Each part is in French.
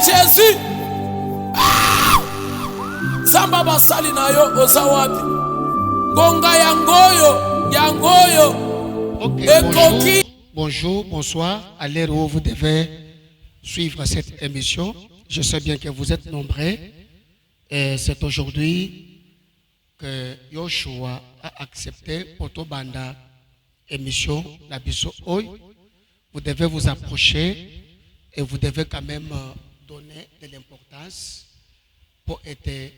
Jésus. Samba basali na yo oza wapi? Ngonga yangoyo. Okay, bonjour, bonsoir. À l'heure où vous devez suivre cette émission, je sais bien que vous êtes nombreux. Et c'est aujourd'hui que Yoshua a accepté Potobanda émission la Bisso Oy. Vous devez vous approcher et vous devez quand même donner de l'importance pour aider.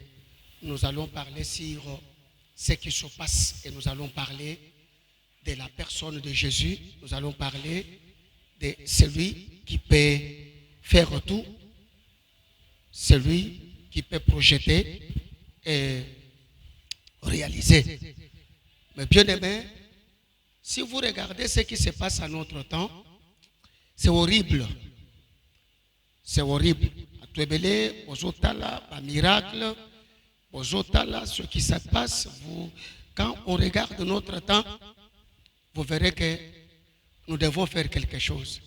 Nous allons parler sur ce qui se passe et nous allons parler de la personne de Jésus. Nous allons parler de celui qui peut faire tout, celui qui peut projeter et réaliser. Mais bien aimé, si vous regardez ce qui se passe à notre temps, c'est horrible. C'est horrible. Atouebele, Bozotala, un miracle, Bozotala, ce qui se passe, quand on regarde notre temps, vous verrez que nous devons faire quelque chose.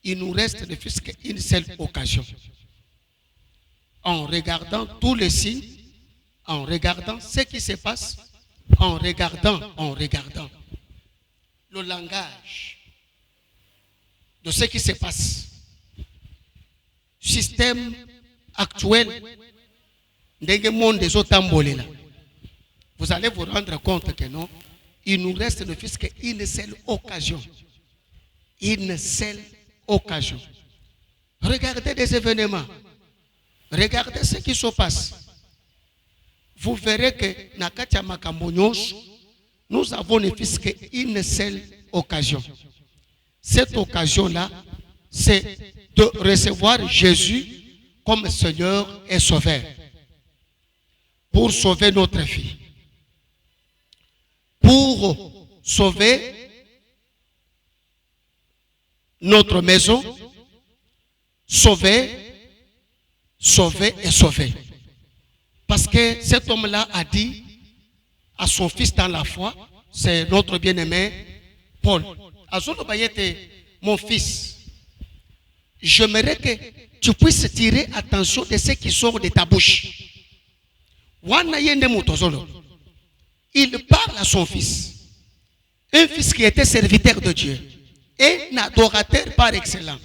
Il nous reste ne fût-ce qu'une seule occasion. En regardant tous les signes, en regardant ce qui se passe, en regardant le langage de ce qui se passe. Système actuel, vous allez vous rendre compte que non, il nous reste ne fût-ce qu'une seule occasion. Une seule occasion. Regardez des événements. Regardez ce qui se passe. Vous verrez que Nakatia Makambonyos, nous avons ne fût-ce qu'une seule occasion. Cette occasion-là, c'est de recevoir Jésus comme Seigneur et Sauveur. Pour sauver notre vie. Pour sauver notre maison, sauver. Parce que cet homme-là a dit à son fils dans la foi, c'est notre bien-aimé Paul. Mon fils, j'aimerais que tu puisses tirer attention de ce qui sort de ta bouche. Il parle à son fils, un fils qui était serviteur de Dieu et un adorateur par excellence.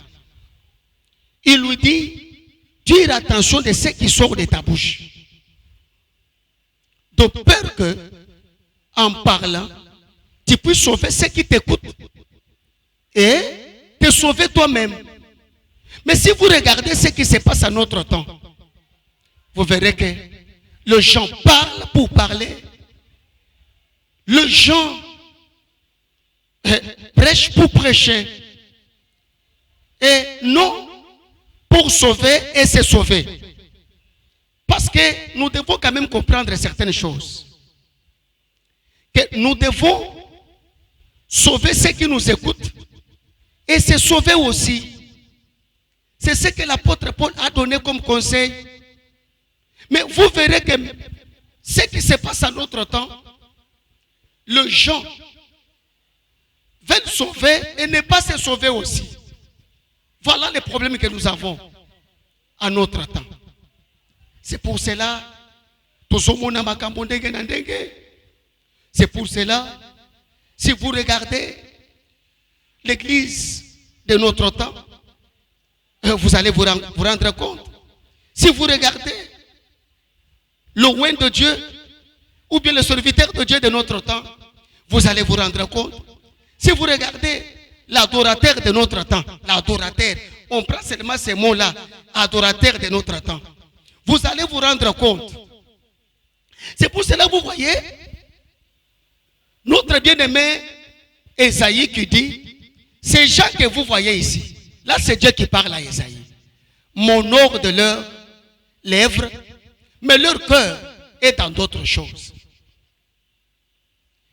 Il lui dit, tire attention de ce qui sort de ta bouche. De peur que, en parlant, tu puisses sauver ceux qui t'écoutent et te sauver toi-même. Mais si vous regardez ce qui se passe à notre temps, vous verrez que les gens parlent pour parler. Les gens prêchent pour prêcher. Et non pour sauver et se sauver. Parce que nous devons quand même comprendre certaines choses. Que nous devons sauver ceux qui nous écoutent et se sauver aussi. C'est ce que l'apôtre Paul a donné comme conseil. Mais vous verrez que ce qui se passe à notre temps, les gens veulent sauver et ne pas se sauver aussi. Voilà les problèmes que nous avons à notre temps. C'est pour cela, c'est pour cela, si vous regardez l'église de notre temps, vous allez vous rendre compte. Si vous regardez le oint de Dieu, ou bien le serviteur de Dieu de notre temps, vous allez vous rendre compte. Si vous regardez l'adorateur de notre temps, l'adorateur, on prend seulement ces mots-là, adorateur de notre temps, vous allez vous rendre compte. C'est pour cela que vous voyez notre bien-aimé Esaïe qui dit, ces gens que vous voyez ici, là c'est Dieu qui parle à Esaïe. M'honore de leurs lèvres, mais leur cœur est dans d'autres choses.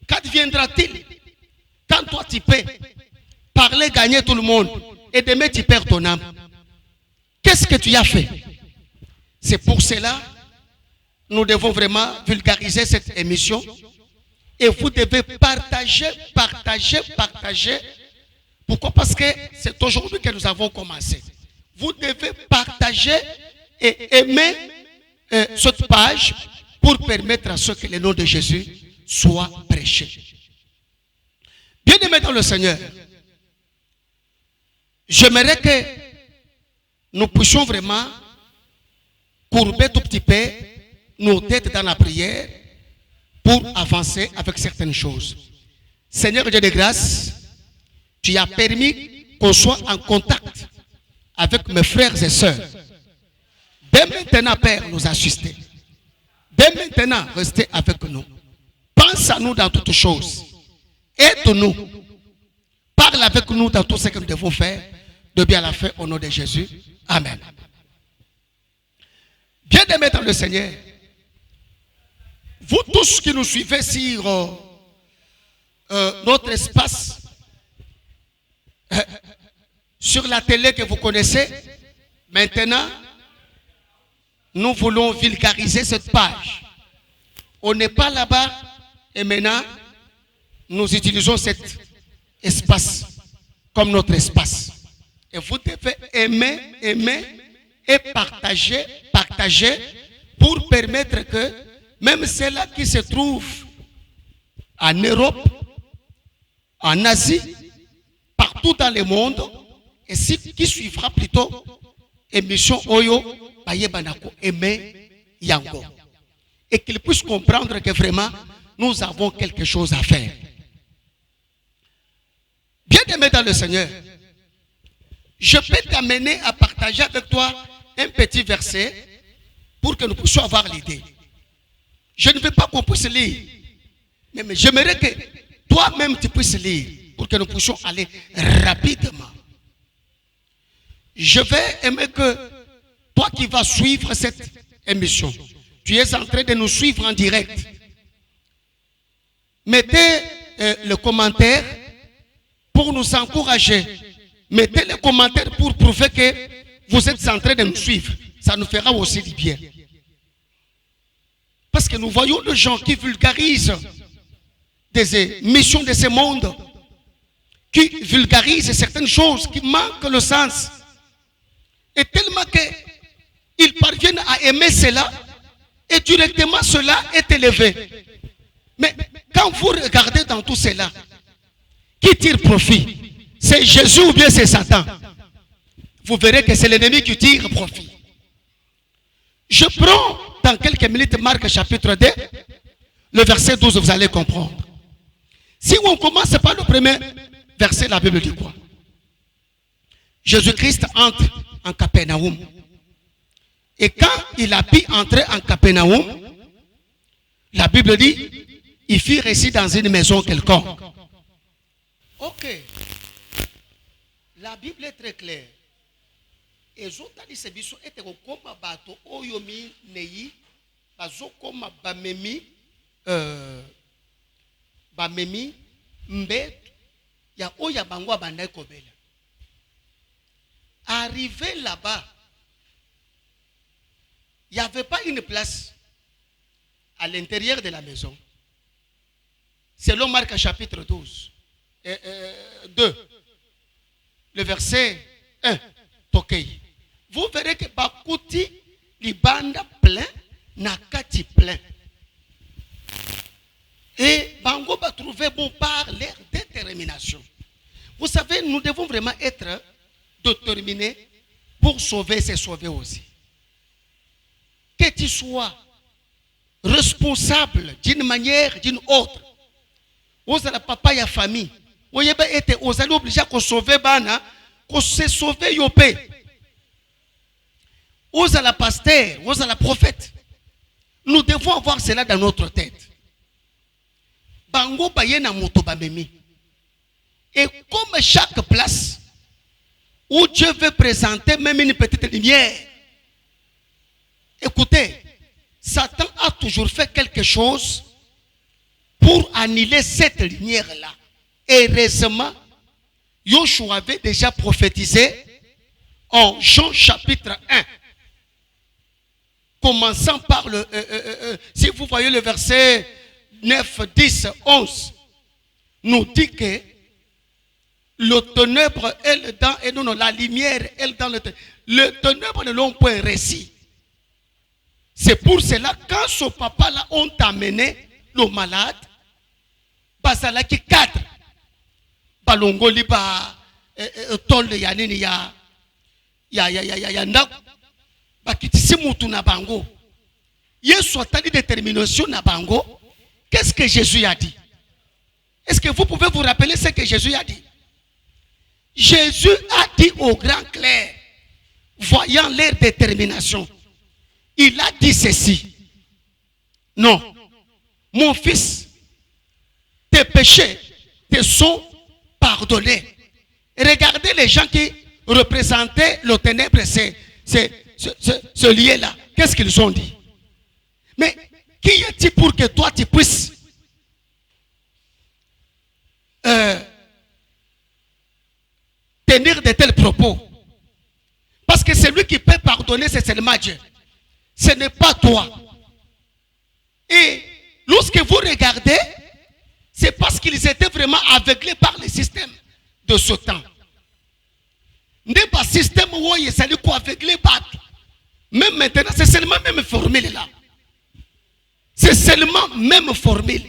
Qu'adviendra-t-il quand toi tu peux parler, gagner tout le monde et demain tu perds ton âme? Qu'est-ce que tu as fait? C'est pour cela nous devons vraiment vulgariser cette émission et vous devez partager. Pourquoi? Parce que c'est aujourd'hui que nous avons commencé. vous devez partager et aimer cette page pour permettre à ce que le nom de Jésus soit prêché. Bien-aimés dans le Seigneur, j'aimerais que nous puissions vraiment courber tout petit peu nos têtes dans la prière pour avancer avec certaines choses. Seigneur Dieu de grâce, tu as permis qu'on soit en contact avec mes frères et sœurs. Dès maintenant, Père, nous assister. Dès maintenant, restez avec nous. Pense à nous dans toutes choses. Aide-nous. Parle avec nous dans tout ce que nous devons faire. De bien à la fin, au nom de Jésus. Amen. Bien-aimés dans le Seigneur, vous tous qui nous suivez sur notre espace, sur la télé que vous connaissez, maintenant, nous voulons vulgariser cette page. On n'est pas là-bas et maintenant, nous utilisons cet espace comme notre espace. Et vous devez aimer et partager pour permettre que même ceux-là qui se trouvent en Europe, en Asie, partout dans le monde, et qui suivra plutôt émission Oyo, Bayebanako, Aimé Yango. Et qu'ils puissent comprendre que vraiment, nous avons quelque chose à faire. Bien-aimé dans le Seigneur, je peux t'amener à partager avec toi un petit verset pour que nous puissions avoir l'idée. Je ne veux pas qu'on puisse lire, mais j'aimerais que toi-même tu puisses lire pour que nous puissions aller rapidement. Je vais aimer que toi qui vas suivre cette émission, tu es en train de nous suivre en direct. Mettez le commentaire pour nous encourager. Mettez le commentaire pour prouver que vous êtes en train de nous suivre. Ça nous fera aussi du bien. Parce que nous voyons des gens qui vulgarisent des émissions de ce monde, qui vulgarisent certaines choses, qui manquent le sens. Et tellement qu'ils parviennent à aimer cela, et directement cela est élevé. Mais quand vous regardez dans tout cela, qui tire profit? C'est Jésus ou bien c'est Satan? Vous verrez que c'est l'ennemi qui tire profit. Je prends dans quelques minutes Marc chapitre 2, le verset 12, vous allez comprendre. Si on commence par le premier verset, la Bible dit quoi? Jésus-Christ entre en Capernaum. Et quand il a pu entrer en Capernaum, la Bible dit, il fut resté dans une maison quelconque. Ok. La Bible est très claire. Et zotali sebiso ete kokoma bato oyomi neyi bazokoma bamemi mbet ya oya bango bandai kobela. Arrivé là-bas, il n'y avait pas une place à l'intérieur de la maison. Selon Marc chapitre 12, 2, le verset 1, Tokei. Vous verrez que Bakuti, Libanda plein, Nakati plein. Et Bango va trouver bon par leur détermination. Vous savez, nous devons vraiment être déterminés pour sauver et se sauver aussi. Que tu sois responsable d'une manière, d'une autre. Vous avez papa et la famille. Vous avez obligé de sauver bana, qu'on se sauver yopé. Vous avez la pasteur, vous avez la prophète. Nous devons avoir cela dans notre tête. Bango bayena moto bamemi. Et comme chaque place où Dieu veut présenter même une petite lumière, écoutez, Satan a toujours fait quelque chose pour annuler cette lumière-là. Et heureusement, Yoshua avait déjà prophétisé en Jean chapitre 1. Commençant par le... si vous voyez le verset 9, 10, 11, nous dit que Le ténèbre est dans, et non, la lumière est dans le ténèbre. Le ténèbre ne l'ont point réussi. C'est pour cela, quand son papa là ont amené le malade, basala qui cadre, balongoli ba tol ya nini ya ndako, bakitisi mutu na bango. Yesu atali détermination na bango. Qu'est-ce que Jésus a dit? Est-ce que vous pouvez vous rappeler ce que Jésus a dit? Jésus a dit au grand clair, voyant leur détermination, il a dit ceci: non, mon fils, tes péchés te sont pardonnés. Regardez les gens qui représentaient le ténèbre, ce lieu-là. Qu'est-ce qu'ils ont dit? Mais qui est-il pour que toi tu puisses tenir de tels propos? Parce que celui qui peut pardonner, c'est seulement Dieu. Ce n'est pas toi. Et lorsque vous regardez, c'est parce qu'ils étaient vraiment aveuglés par le système de ce temps. N'est pas système où il s'est aveuglé. Même maintenant, c'est seulement même formule là. C'est seulement même formule,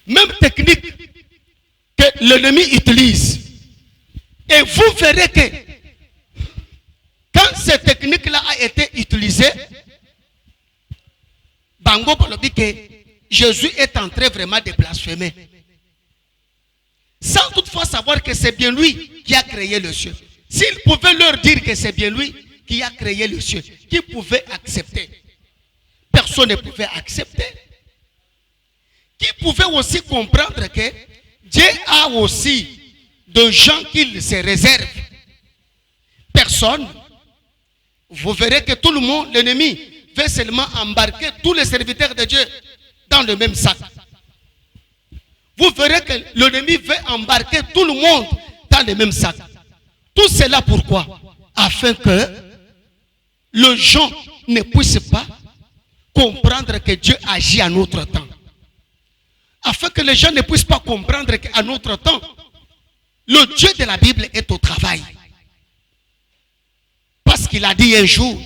même technique que l'ennemi utilise. Et vous verrez que quand cette technique-là a été utilisée, Bango Balobi que Jésus est en train vraiment de blasphémer. Sans toutefois savoir que c'est bien lui qui a créé le ciel. S'il pouvait leur dire que c'est bien lui qui a créé le ciel, qui pouvait accepter? Personne ne pouvait accepter. Qui pouvait aussi comprendre que Dieu a aussi de gens qu'il se réserve? Personne. Vous verrez que tout le monde, l'ennemi, veut seulement embarquer tous les serviteurs de Dieu dans le même sac. Vous verrez que l'ennemi veut embarquer tout le monde dans le même sac. Tout cela pourquoi? Afin que les gens ne puissent pas comprendre que Dieu agit à notre temps. Afin que les gens ne puissent pas comprendre qu'à notre temps, le Dieu de la Bible est au travail. Parce qu'il a dit un jour,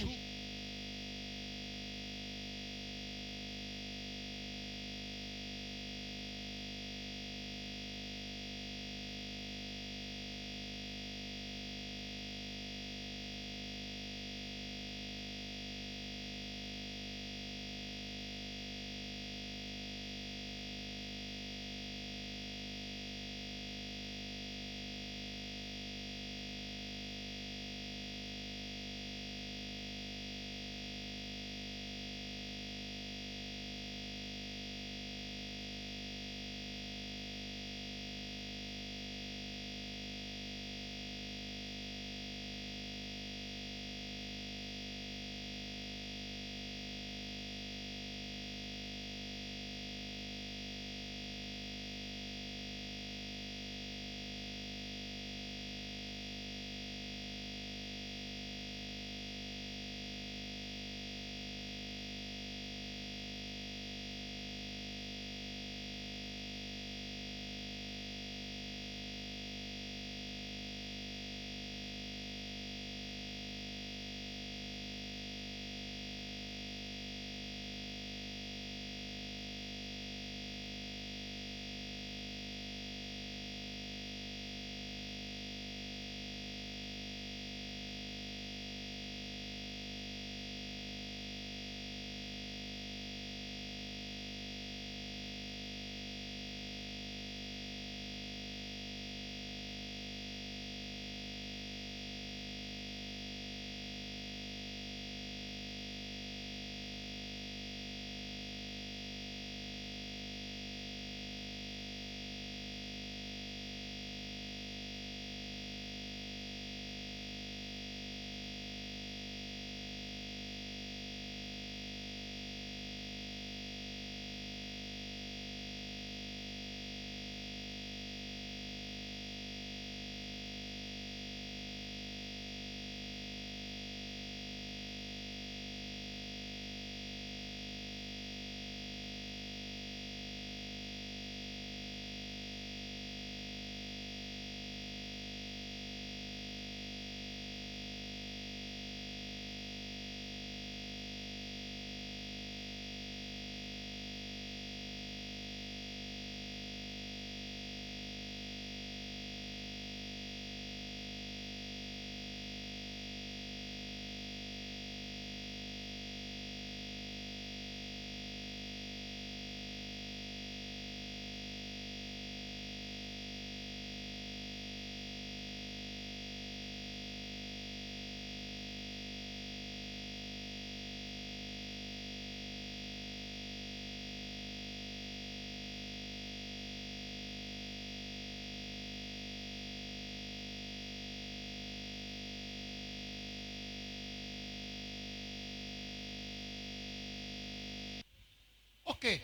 Ok.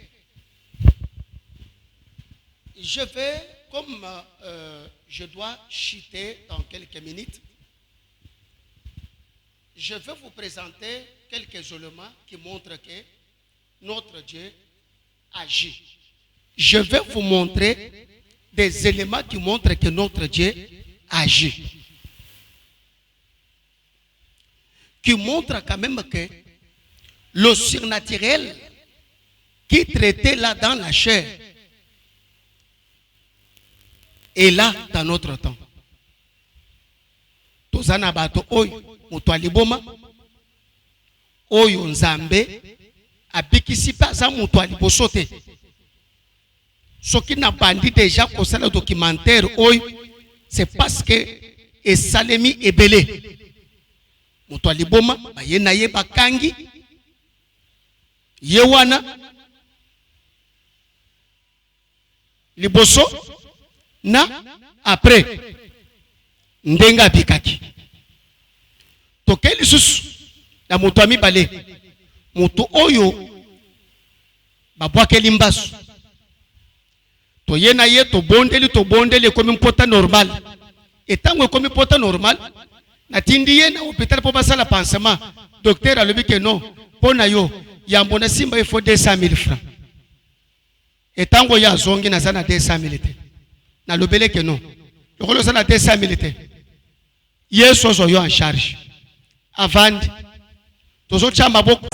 Je vais, comme je dois chuter dans quelques minutes, je vais vous présenter quelques éléments qui montrent que notre Dieu agit. Je vais vous montrer des éléments qui montrent que notre Dieu agit. Qui montrent quand même que le surnaturel qui traitait là dans la chair est là dans notre temps. Tozana bato oyo mutu aliboma oyo nzambe abikisi pa za mutu aliboso te. Soki na bandi déjà kosala documentaire oyo c'est parce que esalemi ebele. Mutu aliboma baye na ye bakangi ye wana liboso na après ndenga bikaki tokeli susu na mutu amibale mutu oyo babwakeli mbasu toye na ye tobondeli komi mpota normal etango ekomi mpota normal natindi ye na hôpital po basala pansement docteur alobi ke non pona yo yambo na simba il faut 200 000 francs etango ya zongi na sana 200 000 te na lobele ke non lokolo sana 200 000 te yeso zo yo en charge avant tozo chamba boko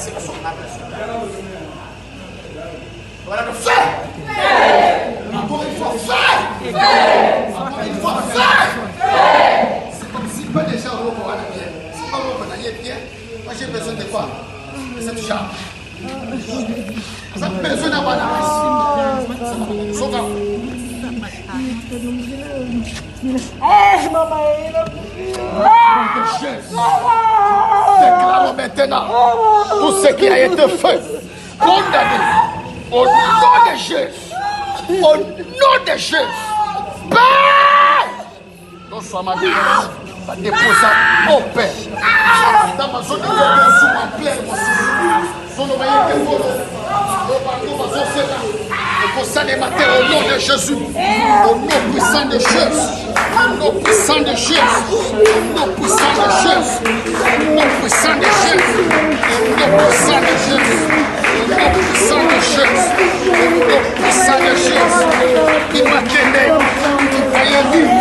voilà le faire encore il faut faire encore il faut faire c'est comme si pas déjà au roi la bien c'est pas au roi la bien moi j'ai besoin de quoi de cette chambre ça besoin d'avoir la race soka déclare maintenant tout ce qui a été fait condamné au nom de Jésus, au nom de Jésus. Père, nous sommes à déposer au Père. Dans ma zone de guerre, sous ma plaie, mon au nom de Jésus, au nom puissant de Jésus, au nom puissant de Jésus, au nom puissant de Jésus, au nom puissant de Jésus, au nom puissant de Jésus, au nom puissant de Jésus, au nom puissant de Jésus, il m'a donné, il est libre,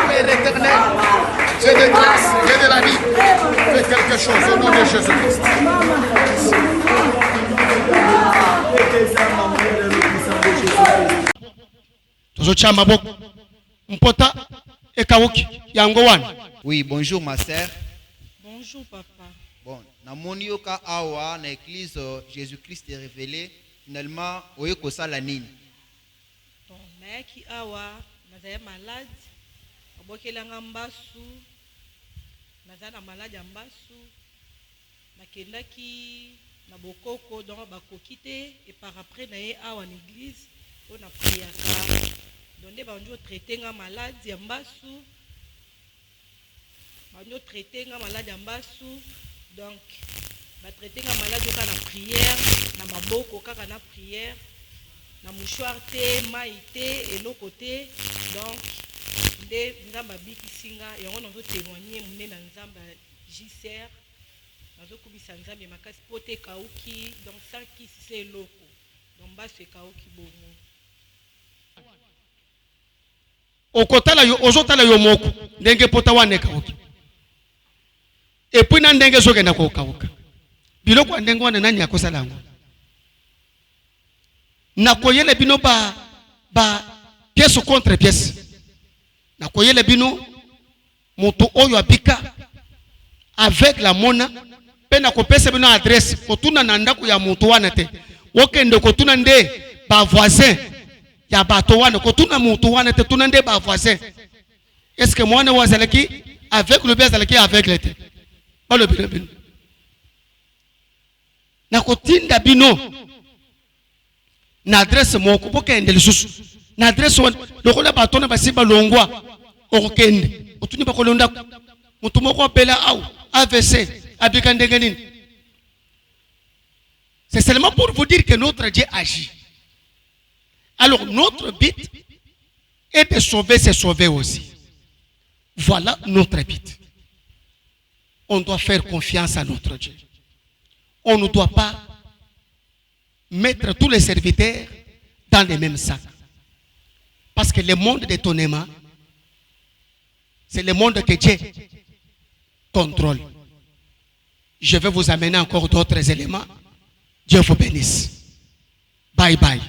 Père éternel, j'ai de grâce, j'ai de la vie. Fais quelque chose au nom de Jésus-Christ. Oui, bonjour ma sœur. Bonjour papa. Bon, na monioka awa na église Jésus-Christ est révélé. Finalement, oye kosala nini? Bon, naaki awa nazaya malade. Abokelanga mbasu. Nazana malade ya mbasu. Nakendaki na bokoko donc bakoki te et par après na ye awa en église on a prié ça. Donc ba njo traiter nga malade ya mbasu. Ba njo traiter nga malade ya mbasu. Donc ba traiter nga malade ka na prière na maboko kaka na prière na mouchoir te maïté et l'autre côté donc nde nzamba bikisinga yango nazo témoigner mune na nzamba JCR nazo kubisa nzambe makasi pote kauki donc sans qui c'est loko donc baso kauki bongo okotala yo ozotala yo moko ndenge pota wane kauki et puis na ndenge zokenda ko kauka biloko ndenge wana nani akosala ngo na koyele bino ba pièce contre pièce na koyele bino moto oyo abika avec la mona pe na kopesa bino adresse kotuna na ndako ya moto wana te okende kotuna nde ba voisin ya bato wana kotuna moto wana te tuna nde ba voisin est-ce que mwana wazalaki avec le bien zalaki avec le te pas le bino na kotinda bino na adresse moko bokende lisusu na adresse wana lokola batona basiba longwa okende otuni bakolonda mutu moko apela au AVC C'est seulement pour vous dire que notre Dieu agit. Alors notre but est de sauver, c'est sauver aussi. Voilà notre but. On doit faire confiance à notre Dieu. On ne doit pas mettre tous les serviteurs dans les mêmes sacs. Parce que le monde d'étonnement, c'est le monde que Dieu contrôle. Je vais vous amener encore d'autres éléments. Dieu vous bénisse. Bye bye.